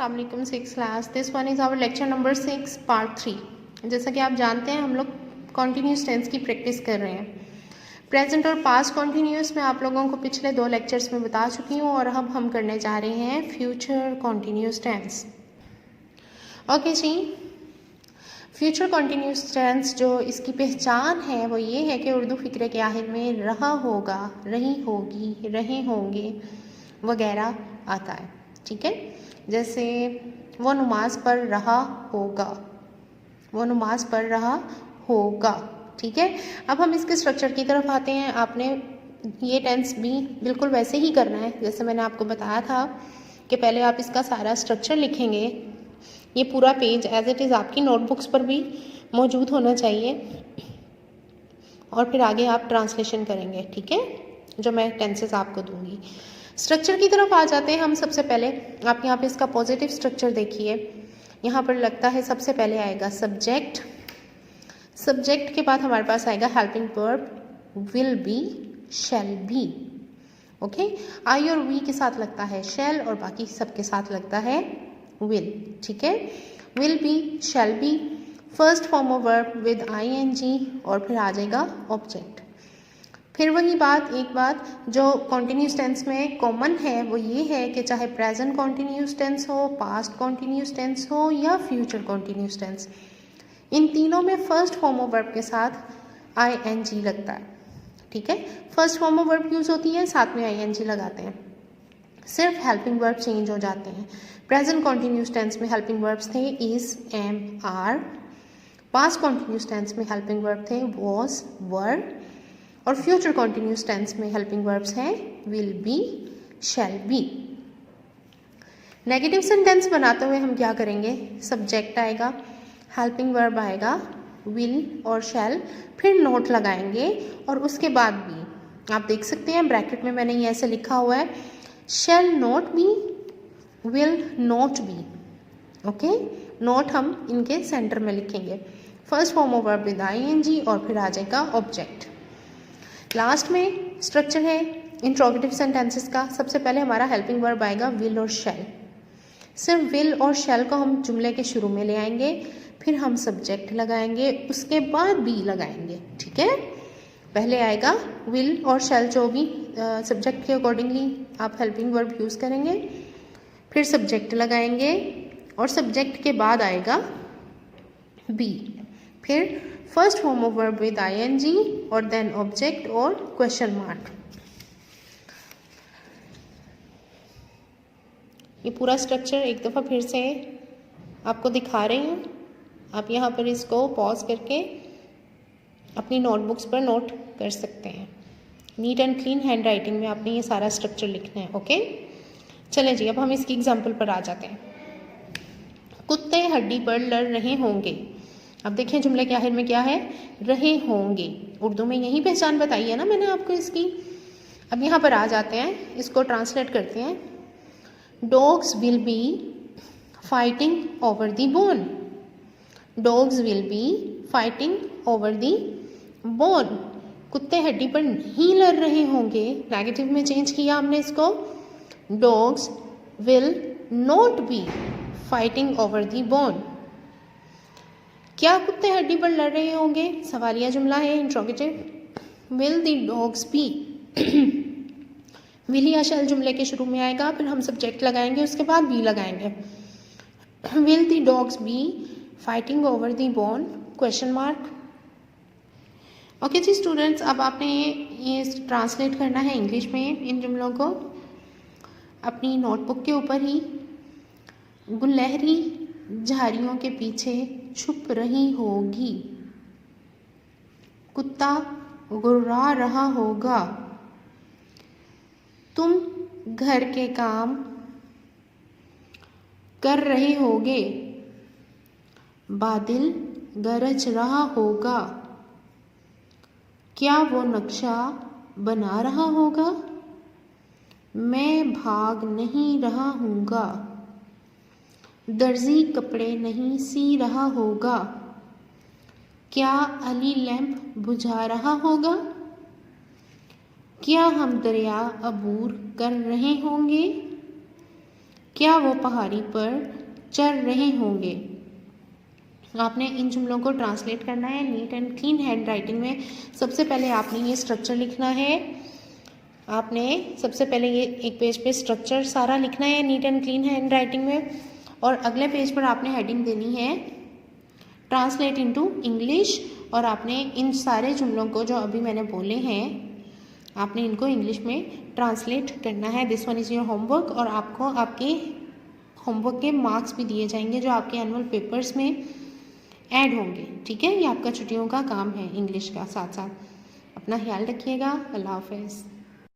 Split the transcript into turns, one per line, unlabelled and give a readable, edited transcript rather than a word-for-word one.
अस्सलाम वालेकुम six class. This one is our lecture number 6 part 3। जैसा कि आप जानते हैं हम लोग कॉन्टीन्यूस टेंस की प्रैक्टिस कर रहे हैं। प्रेजेंट और पास्ट कॉन्टीन्यूस में आप लोगों को पिछले 2 लेक्चर्स में बता चुकी हूँ और अब हम करने जा रहे हैं फ्यूचर कॉन्टीन्यूस टेंस। ओके जी, फ्यूचर कॉन्टीन्यूस टेंस जो इसकी पहचान है वो ये है कि उर्दू फ़िक्रे के आखिर में रहा होगा, रही होगी, रहे होंगे वगैरह आता है। ठीक है, जैसे वो नमाज पढ़ रहा होगा, वो नमाज पढ़ रहा होगा। ठीक है, अब हम इसके स्ट्रक्चर की तरफ आते हैं। आपने ये टेंस भी बिल्कुल वैसे ही करना है जैसे मैंने आपको बताया था कि पहले आप इसका सारा स्ट्रक्चर लिखेंगे। ये पूरा पेज एज इट इज़ आपकी नोटबुक्स पर भी मौजूद होना चाहिए और फिर आगे आप ट्रांसलेशन करेंगे। ठीक है, जो मैं टेंसेस आपको दूंगी। स्ट्रक्चर की तरफ आ जाते हैं हम। सबसे पहले आप यहाँ पे इसका पॉजिटिव स्ट्रक्चर देखिए। यहाँ पर लगता है सबसे पहले आएगा सब्जेक्ट। सब्जेक्ट के बाद हमारे पास आएगा helping verb will be, shall be. Okay, I और वी के साथ लगता है शैल और बाकी सबके साथ लगता है विल। ठीक है, will be, shall B, first form of verb with ING और फिर आ जाएगा ऑब्जेक्ट। फिर वही बात, एक बात जो कॉन्टीन्यूस टेंस में कॉमन है वो ये है कि चाहे प्रेजेंट कॉन्टीन्यूस टेंस हो, पास्ट कॉन्टीन्यूस टेंस हो या फ्यूचर कॉन्टीन्यूस टेंस, इन तीनों में फर्स्ट फॉर्म ऑफ वर्ब के साथ ING लगता है। ठीक है, first form of verb use होती है, साथ में ING लगाते हैं। सिर्फ हेल्पिंग वर्ब चेंज हो जाते हैं। प्रेजेंट कॉन्टीन्यूस टेंस में हेल्पिंग वर्ब्स थे is, am, are. Past continuous tense में हेल्पिंग वर्ब थे वॉज, वर। और फ्यूचर कॉन्टीन्यूस टेंस में हेल्पिंग वर्ब्स हैं will be, shall be. Negative sentence बनाते हुए हम क्या करेंगे, सब्जेक्ट आएगा, हेल्पिंग वर्ब आएगा विल और शैल, फिर नोट लगाएंगे और उसके बाद भी आप देख सकते हैं ब्रैकेट में मैंने ये ऐसे लिखा हुआ है, shall not be, will not be. Okay, not हम इनके सेंटर में लिखेंगे। First form of verb with ING और फिर आ जाएगा ऑब्जेक्ट। लास्ट में स्ट्रक्चर है इंट्रोगेटिव सेंटेंसेस का। सबसे पहले हमारा हेल्पिंग वर्ब आएगा विल और शैल। सिर्फ विल और शैल को हम जुमले के शुरू में ले आएंगे, फिर हम सब्जेक्ट लगाएंगे, उसके बाद बी लगाएंगे। ठीक है, पहले आएगा विल और शैल, जो भी सब्जेक्ट के अकॉर्डिंगली आप हेल्पिंग वर्ब यूज़ करेंगे, फिर सब्जेक्ट लगाएंगे और सब्जेक्ट के बाद आएगा बी, फिर first form of verb with ING और देन ऑब्जेक्ट और क्वेश्चन मार्क। ये पूरा स्ट्रक्चर एक दफ़ा फिर से आपको दिखा रही हूँ। आप यहाँ पर इसको पॉज करके अपनी नोटबुक्स पर नोट कर सकते हैं। Neat and clean hand writing में आपने ये सारा स्ट्रक्चर लिखना है। ओके, चलें जी, अब हम इसकी एग्जाम्पल पर आ जाते हैं। कुत्ते हड्डी पर लड़ रहे होंगे। अब देखें जुमले के आखिर में क्या है, रहे होंगे। उर्दू में यही पहचान बताई है ना मैंने आपको इसकी। अब यहाँ पर आ जाते हैं, इसको ट्रांसलेट करते हैं। Dogs will be fighting over the bone. Dogs will be fighting over the bone. कुत्ते हड्डी पर नहीं लड़ रहे होंगे, नेगेटिव में चेंज किया हमने इसको। Dogs will not be fighting over the bone. क्या कुत्ते हड्डी पर लड़ रहे होंगे, सवालिया जुमला है, interrogative. Will the dogs be, will या शैल जुमले के शुरू में आएगा, फिर हम सब्जेक्ट लगाएंगे, उसके बाद बी लगाएंगे। Will the dogs be fighting over the bone, question mark. Okay जी स्टूडेंट्स, अब आपने ये ट्रांसलेट करना है इंग्लिश में इन जुमलों को अपनी नोटबुक के ऊपर ही। गुलहरी झाड़ियों के पीछे छुप रही होगी। कुत्ता गुर्रा रहा होगा। तुम घर के काम कर रहे होगे। बादल गरज रहा होगा। क्या वो नक्शा बना रहा होगा। मैं भाग नहीं रहा हूँगा। दर्जी कपड़े नहीं सी रहा होगा। क्या अली लैंप बुझा रहा होगा। क्या हम दरिया अबूर कर रहे होंगे। क्या वो पहाड़ी पर चढ़ रहे होंगे। आपने इन जुमलों को ट्रांसलेट करना है neat and clean hand writing में। सबसे पहले आपने ये स्ट्रक्चर लिखना है। आपने सबसे पहले ये एक पेज पे स्ट्रक्चर सारा लिखना है neat and clean hand writing में, और अगले पेज पर आपने हेडिंग देनी है ट्रांसलेट इनटू इंग्लिश, और आपने इन सारे जुमलों को जो अभी मैंने बोले हैं आपने इनको इंग्लिश में ट्रांसलेट करना है। This one is your homework, और आपको आपके होमवर्क के मार्क्स भी दिए जाएंगे जो आपके एनुअल पेपर्स में ऐड होंगे। ठीक है, ये आपका छुट्टियों का काम है इंग्लिश का। साथ साथ अपना ख्याल रखिएगा। अल्लाह हाफ़िज़।